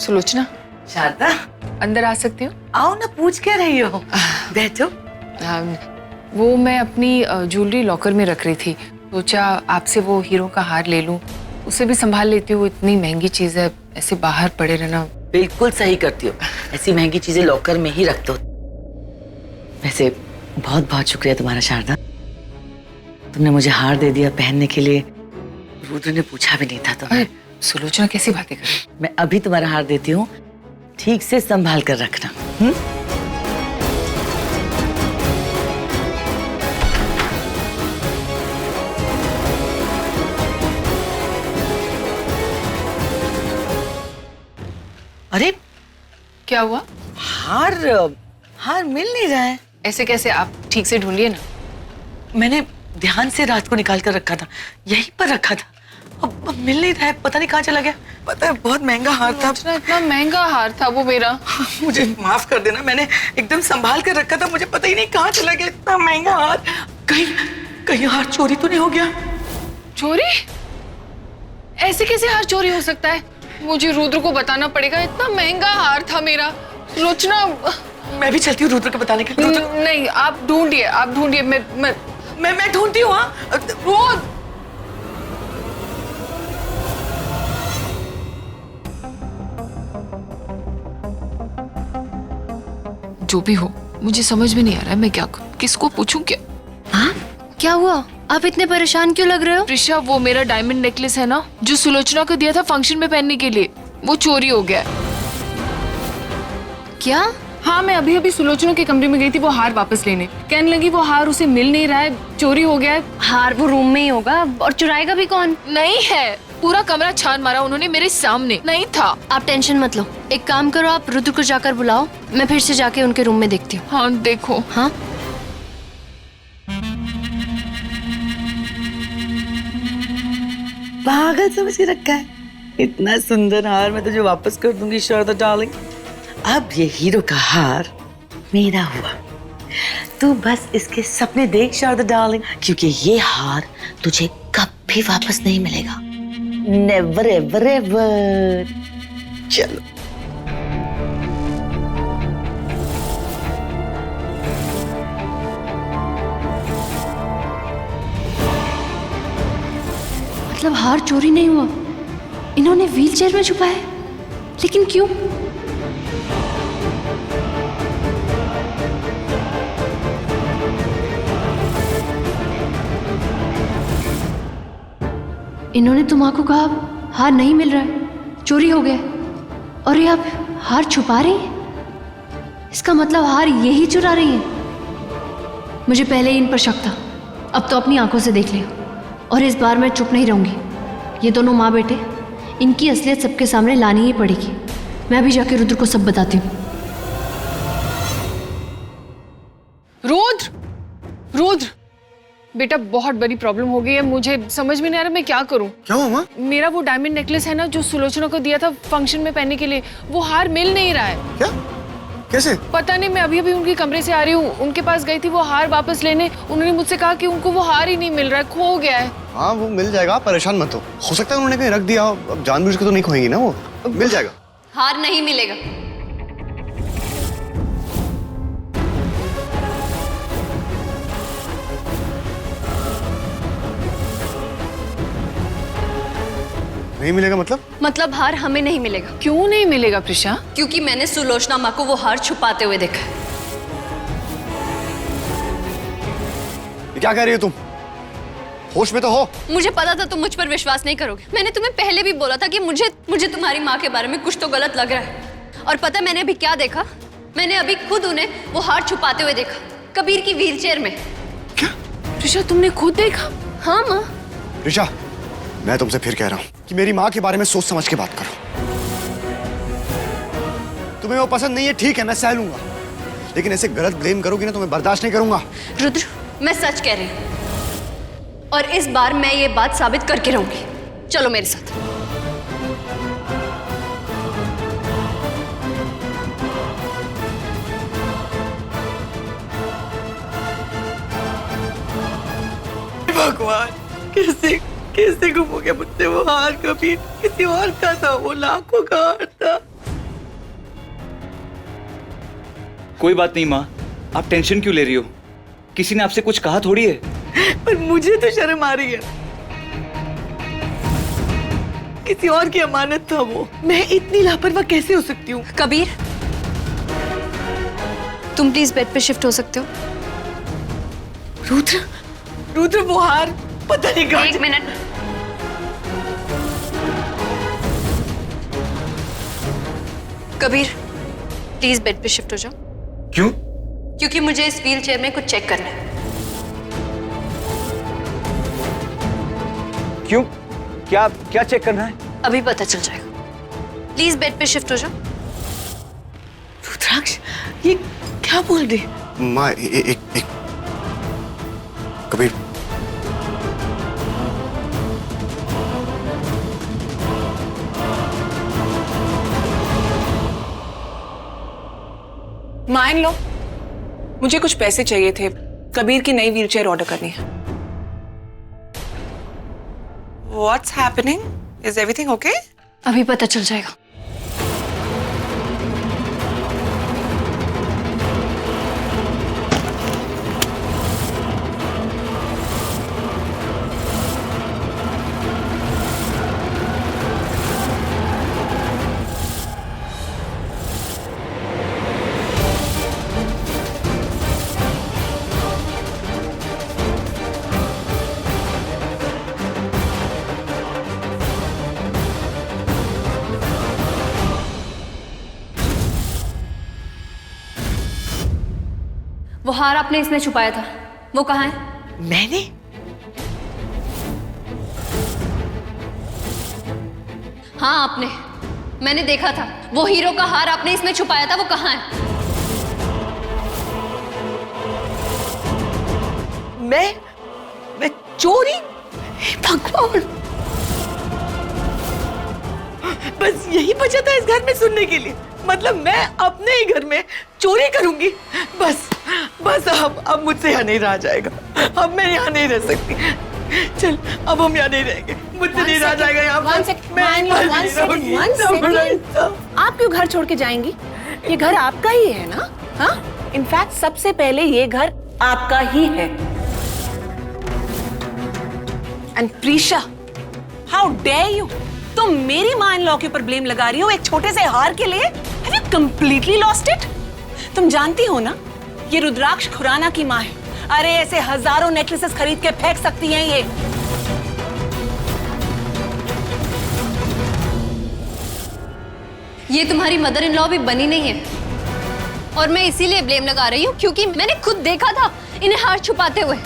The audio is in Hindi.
सुलोचना, शारदा अंदर आ सकती हूँ? आओ ना, पूछ क्या रही हो? बैठो। वो मैं अपनी ज्वेलरी लॉकर में रख रही थी, सोचा आपसे वो हीरो का हार ले लूं, उसे भी संभाल लेती हूँ। इतनी महंगी चीज है, ऐसे बाहर पड़े रहना। बिल्कुल सही करती हो, ऐसी महंगी चीजें लॉकर में ही रख दो। वैसे बहुत बहुत शुक्रिया तुम्हारा शारदा, तुमने मुझे हार दे दिया पहनने के लिए। रुद्र ने पूछा भी नहीं था तुम्हें। सुलोचना कैसी बातें कर रही? मैं अभी तुम्हारा हार देती हूँ, ठीक से संभाल कर रखना। अरे क्या हुआ? हार हार मिल नहीं रहा है। ऐसे कैसे? आप ठीक से ढूंढिए ना। मैंने ध्यान से रात को निकाल कर रखा था, यहीं पर रखा था। अब मिल नहीं रहा है, पता नहीं कहाँ चला गया। पता है बहुत महंगा हार था। इतना महंगा हार था वो मेरा। मुझे माफ कर देना, मैंने एकदम संभाल कर रखा था, मुझे पता ही नहीं कहाँ चला गया इतना महंगा हार। कहीं कहीं हार चोरी तो नहीं हो गया? चोरी? ऐसे कैसे हार चोरी हो सकता है? मुझे रुद्र को बताना पड़ेगा, इतना महंगा हार था मेरा। सुलोचना, मैं भी चलती हूँ रुद्र को बताने के लिए। नहीं, आप ढूंढिए। मैं ढूंढती हूँ। हाँ जो भी हो, मुझे समझ में नहीं आ रहा है मैं क्या करूं, किसको पूछूं क्या? हाँ? क्या हुआ? आप इतने परेशान क्यों लग रहे हो? प्रिशा, वो मेरा डायमंड नेकलेस है ना, जो सुलोचना को दिया था फंक्शन में पहनने के लिए, वो चोरी हो गया है। क्या? हाँ, मैं अभी सुलोचना के कमरे में गई थी वो हार वापस लेने। कहने लगी वो हार उसे मिल नहीं रहा है, चोरी हो गया है। हार वो रूम में ही होगा, और चुराएगा भी कौन? नहीं है, पूरा कमरा छान मारा उन्होंने, मेरे सामने नहीं था। आप टेंशन मत लो, एक काम करो, आप रुद्र को जाकर बुलाओ, मैं फिर से जाके उनके रूम में देखती हूँ। हाँ देखो। हाँ पागल समझ के रखा है। इतना सुंदर हार मैं तुझे वापस कर दूंगी शारदा डार्लिंग। अब ये हीरो का हार मेरा हुआ, तू बस इसके सपने देख शारदा डार्लिंग, क्योंकि ये हार तुझे कभी वापस नहीं मिलेगा। Never ever ever. चलो मतलब हार चोरी नहीं हुआ, इन्होंने व्हीलचेयर में छुपाया है, लेकिन क्यों? इन्होंने तो माँ को कहा हार नहीं मिल रहा है, चोरी हो गया, और ये आप हार छुपा रही हैं? इसका मतलब हार यही चुरा रही हैं। मुझे पहले ही इन पर शक था, अब तो अपनी आंखों से देख लिया, और इस बार मैं चुप नहीं रहूंगी। ये दोनों माँ बेटे, इनकी असलियत सबके सामने लानी ही पड़ेगी। मैं अभी जाके रुद्र को सब बताती हूँ। रुद्र बेटा, बहुत बड़ी प्रॉब्लम हो गई है, मुझे समझ में नहीं आ रहा मैं क्या करूं। क्या हुआ माँ? मेरा वो डायमंड नेकलेस है ना, जो सुलोचना को दिया था फंक्शन में पहनने के लिए, वो हार मिल नहीं रहा है। क्या? कैसे? पता नहीं, मैं अभी उनके कमरे से आ रही हूँ, उनके पास गई थी वो हार वापस लेने। उन्होंने मुझसे कहा कि उनको वो हार ही नहीं मिल रहा है, खो गया है। हाँ वो मिल जाएगा, परेशान मत हो सकता है उन्होंने कहीं रख दिया हो, अब जानबूझ के तो नहीं खोएंगी ना, वो मिल जाएगा। हार नहीं मिलेगा। नहीं मिलेगा मतलब हार हमें नहीं मिलेगा। क्यों नहीं मिलेगा प्रिशा? क्योंकि मैंने सुलोचना माँ को वो हार छुपाते हुए देखा है। ये क्या कह रही हो तुम? होश में तो हो? मुझे पता था तुम मुझ पर विश्वास नहीं करोगे। मैंने तुम्हें पहले भी बोला था कि मुझे तुम्हारी माँ के बारे में कुछ तो गलत लग रहा है। और पता मैंने अभी क्या देखा? मैंने अभी खुद उन्हें वो हार छुपाते हुए देखा, कबीर की व्हीलचेयर में। क्या? प्रिशा, तुमने खुद देखा? हाँ माँ। ऋषा, मैं तुमसे फिर कह रहा हूँ कि मेरी माँ के बारे में सोच समझ के बात करो। तुम्हें वो पसंद नहीं है, ठीक है, मैं सह लूंगा, लेकिन ऐसे गलत ब्लेम करोगी ना तो मैं बर्दाश्त नहीं करूंगा। रुद्र, मैं सच कह रही हूँ, और इस बार मैं ये बात साबित करके रहूंगी। चलो मेरे साथ। भगवान, कैसे गुम हो गया मुझसे वो हार? कभी किसी और का था, वो लाखों का हार था। कोई बात नहीं माँ, आप टेंशन क्यों ले रही हो? किसी ने आपसे कुछ कहा थोड़ी है। पर मुझे तो शर्म आ रही है, किसी और की अमानत था वो। मैं इतनी लापरवाह कैसे हो सकती हूँ? कबीर, तुम प्लीज बेड पे शिफ्ट हो सकते हो? रुद्र, रुद्र वो हार पता नहीं कहाँ। एक मिनट। कबीर, प्लीज बेड पे शिफ्ट हो जाओ। क्यों? क्योंकि मुझे इस व्हील चेयर में कुछ चेक करना है। क्यों? क्या क्या चेक करना है? अभी पता चल जाएगा। प्लीज बेड पे शिफ्ट हो जाओ। रुद्राक्ष, ये क्या बोल रही? माँ एक कबीर, मान लो, मुझे कुछ पैसे चाहिए थे, कबीर की नई व्हीलचेयर ऑर्डर करनी है। What's happening? Is everything okay? अभी पता चल जाएगा। वो हार आपने इसमें छुपाया था, वो कहाँ है? मैंने? हाँ आपने, मैंने देखा था। वो हीरो का हार आपने इसमें छुपाया था, वो कहाँ है? मैं चोरी? हे भगवान, बस यही बचा था इस घर में सुनने के लिए। मतलब मैं अपने ही घर में चोरी करूंगी? बस अब मुझसे यहाँ नहीं रहा जाएगा। अब मैं यहाँ नहीं रह सकती। चल, अब हम यहाँ नहीं रहेंगे। मुझसे नहीं रहा जाएगा यहाँ पर। आप क्यों घर छोड़ के जाएंगी? ये घर आपका ही है ना? हाँ, इनफैक्ट सबसे पहले ये घर आपका ही है। And Prisha, how dare you! तुम मेरी माँ इन लॉ के ऊपर ब्लेम लगा रही हो एक छोटे से हार के लिए? Have you completely lost it? तुम जानती हो ना, ये रुद्राक्ष खुराना की माँ है। अरे ऐसे हजारों नेकलेसेस खरीद के फेंक सकती हैं ये। ये तुम्हारी मदर इन लॉ भी बनी नहीं है, और मैं इसीलिए ब्लेम लगा रही हूँ क्योंकि मैंने खुद देखा था इन्हें हार छुपाते हुए।